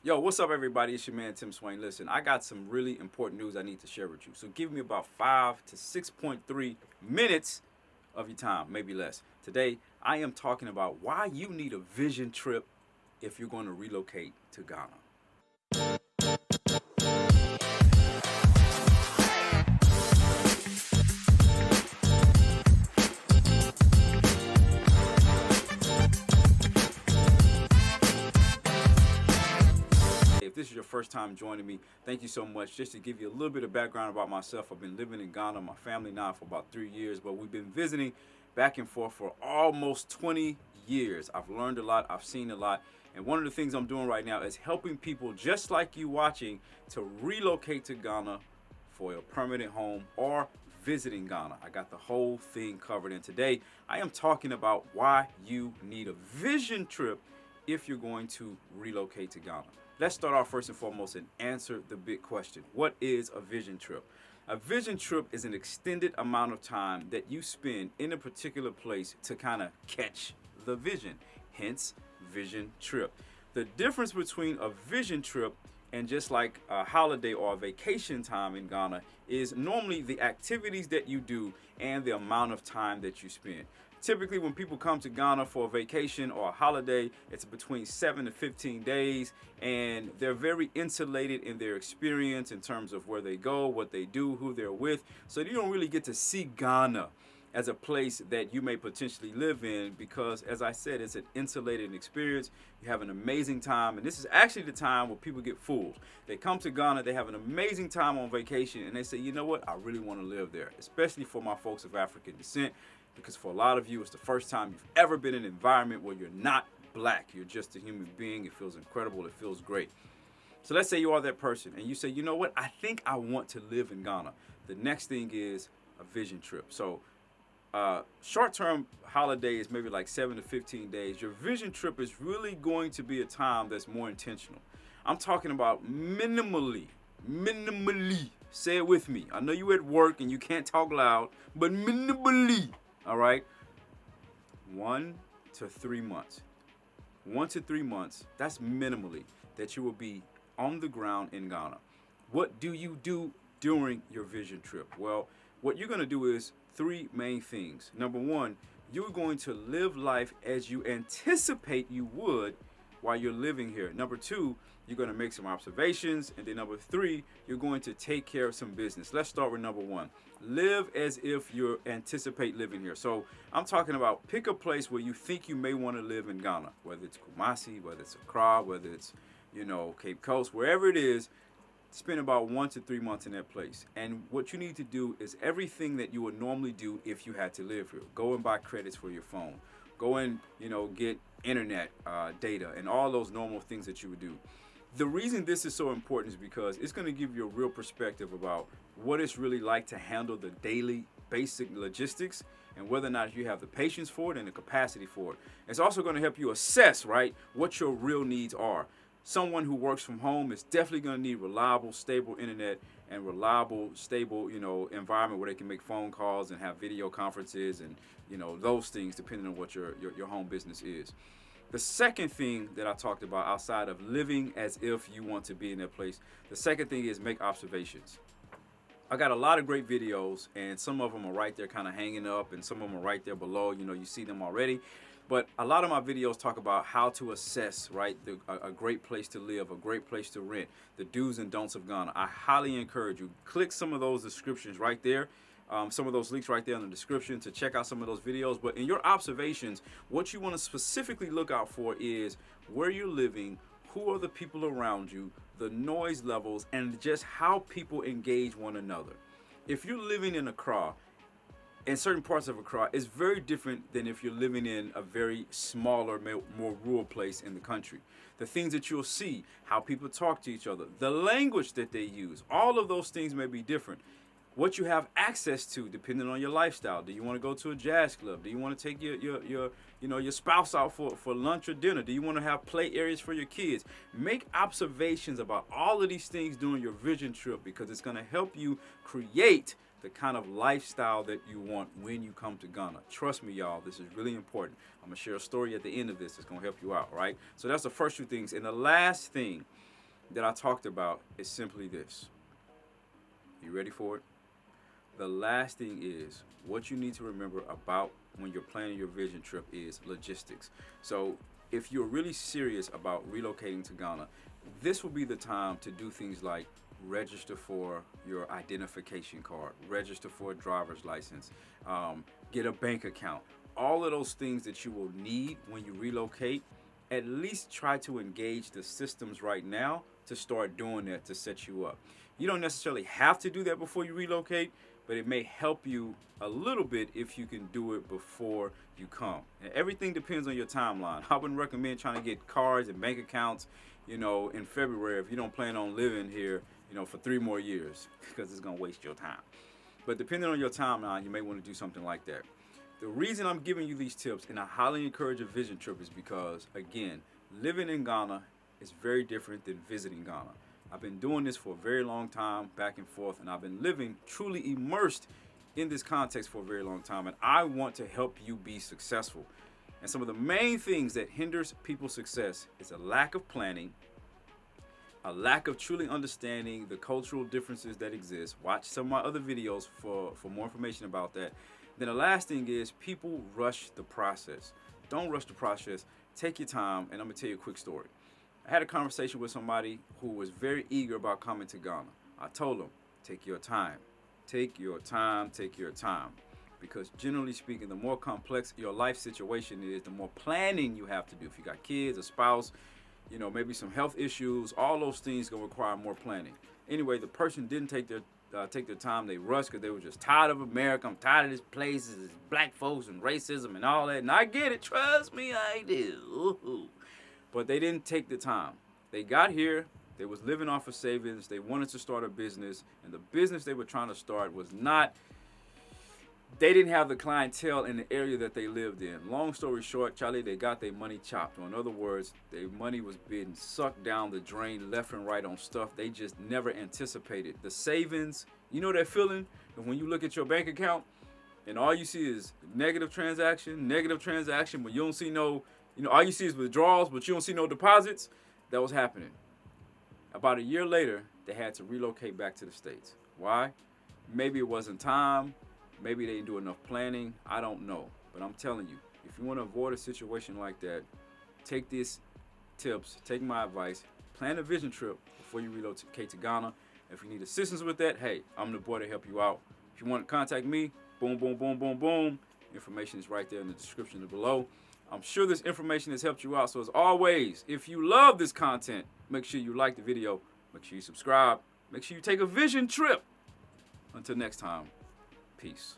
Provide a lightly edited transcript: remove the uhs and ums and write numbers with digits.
Yo, what's up, everybody? It's your man, Tim Swain. Listen, I got some really important news I need to share with you. So give me about 5 to 6.3 minutes of your time, maybe less. Today, I am talking about why you need a vision trip if you're going to relocate to Ghana. If this is your first time joining me, thank you so much. Just to give you a little bit of background about myself, I've been living in Ghana, my family now, for about 3 years, but we've been visiting back and forth for almost 20 years. I've learned a lot, I've seen a lot, and one of the things I'm doing right now is helping people just like you watching to relocate to Ghana for a permanent home or visiting Ghana. I got the whole thing covered, and today I am talking about why you need a vision trip if you're going to relocate to Ghana. Let's start off first and foremost and answer the big question. What is a vision trip? A vision trip is an extended amount of time that you spend in a particular place to kind of catch the vision, hence vision trip. The difference between a vision trip and just like a holiday or a vacation time in Ghana is normally the activities that you do and the amount of time that you spend. Typically, when people come to Ghana for a vacation or a holiday, it's between 7 to 15 days, and they're very insulated in their experience in terms of where they go, what they do, who they're with. So you don't really get to see Ghana as a place that you may potentially live in because, as I said, it's an insulated experience. You have an amazing time, and this is actually the time where people get fooled. They come to Ghana, they have an amazing time on vacation, and they say, you know what, I really want to live there, especially for my folks of African descent, because for a lot of you, it's the first time you've ever been in an environment where you're not black. You're just a human being. It feels incredible. It feels great. So let's say you are that person, and you say, you know what, I think I want to live in Ghana. The next thing is a vision trip. So short-term holiday is maybe like 7 to 15 days. Your vision trip is really going to be a time that's more intentional. I'm talking about minimally. Say it with me. I know you're at work and you can't talk loud, but minimally, all right? 1 to 3 months. 1 to 3 months, that's minimally that you will be on the ground in Ghana. What do you do during your vision trip? Well, what you're going to do is three main things. Number one, you're going to live life as you anticipate you would while you're living here. Number two, you're going to make some observations. And then number three, you're going to take care of some business. Let's start with number one. Live as if you anticipate living here. So I'm talking about pick a place where you think you may want to live in Ghana, whether it's Kumasi, whether it's Accra, whether it's, Cape Coast, wherever it is. Spend about 1 to 3 months in that place. And what you need to do is everything that you would normally do if you had to live here. Go and buy credits for your phone. Go and, get internet data and all those normal things that you would do. The reason this is so important is because it's going to give you a real perspective about what it's really like to handle the daily basic logistics and whether or not you have the patience for it and the capacity for it. It's also going to help you assess, right, what your real needs are. Someone who works from home is definitely going to need reliable, stable internet and reliable, stable, environment where they can make phone calls and have video conferences and, those things depending on what your home business is. The second thing that I talked about outside of living as if you want to be in that place, the second thing is make observations. I got a lot of great videos, and some of them are right there kind of hanging up, and some of them are right there below. You see them already. But a lot of my videos talk about how to assess, right, a great place to live, a great place to rent, the do's and don'ts of Ghana. I highly encourage you, click some of those descriptions right there, some of those links right there in the description to check out some of those videos. But in your observations, what you want to specifically look out for is where you're living, who are the people around you, the noise levels, and just how people engage one another. If you're living in Accra, in certain parts of Accra, it's very different than if you're living in a very smaller, more rural place in the country. The things that you'll see, how people talk to each other, the language that they use, all of those things may be different. What you have access to, depending on your lifestyle. Do you want to go to a jazz club? Do you want to take your spouse out for lunch or dinner? Do you want to have play areas for your kids? Make observations about all of these things during your vision trip because it's going to help you create the kind of lifestyle that you want when you come to Ghana. Trust me, y'all, this is really important. I'm going to share a story at the end of this that's going to help you out, right? So that's the first two things. And the last thing that I talked about is simply this. You ready for it? The last thing is what you need to remember about when you're planning your vision trip is logistics. So if you're really serious about relocating to Ghana, this will be the time to do things like register for your identification card, register for a driver's license, get a bank account. All of those things that you will need when you relocate, at least try to engage the systems right now to start doing that to set you up. You don't necessarily have to do that before you relocate, but it may help you a little bit if you can do it before you come. And everything depends on your timeline. I wouldn't recommend trying to get cards and bank accounts, in February if you don't plan on living here, for 3 more years, because it's going to waste your time. But depending on your timeline, you may want to do something like that. The reason I'm giving you these tips, and I highly encourage a vision trip, is because, again, living in Ghana is very different than visiting Ghana. I've been doing this for a very long time, back and forth, and I've been living truly immersed in this context for a very long time, and I want to help you be successful. And some of the main things that hinders people's success is a lack of planning, a lack of truly understanding the cultural differences that exist. Watch some of my other videos for more information about that. Then the last thing is people rush the process. Don't rush the process. Take your time, and I'm going to tell you a quick story. I had a conversation with somebody who was very eager about coming to Ghana. I told him, take your time. Take your time, take your time. Because generally speaking, the more complex your life situation is, the more planning you have to do. If you got kids, a spouse, maybe some health issues, all those things going to require more planning. Anyway, the person didn't take their time. They rushed because they were just tired of America. I'm tired of this place, this black folks and racism and all that. And I get it. Trust me, I do. But they didn't take the time. They got here. They was living off of savings. They wanted to start a business. And the business they were trying to start was not, they didn't have the clientele in the area that they lived in. Long story short, Charlie, they got their money chopped. Or in other words, their money was being sucked down the drain left and right on stuff they just never anticipated. The savings, you know that feeling? And when you look at your bank account and all you see is negative transaction, but you don't see no, all you see is withdrawals, but you don't see no deposits. That was happening. About a year later, they had to relocate back to the States. Why? Maybe it wasn't time. Maybe they didn't do enough planning. I don't know. But I'm telling you, if you want to avoid a situation like that, take these tips, take my advice, plan a vision trip before you relocate to Ghana. If you need assistance with that, hey, I'm the boy to help you out. If you want to contact me, boom, boom, boom, boom, boom. Information is right there in the description below. I'm sure this information has helped you out. So as always, if you love this content, make sure you like the video. Make sure you subscribe. Make sure you take a vision trip. Until next time, peace.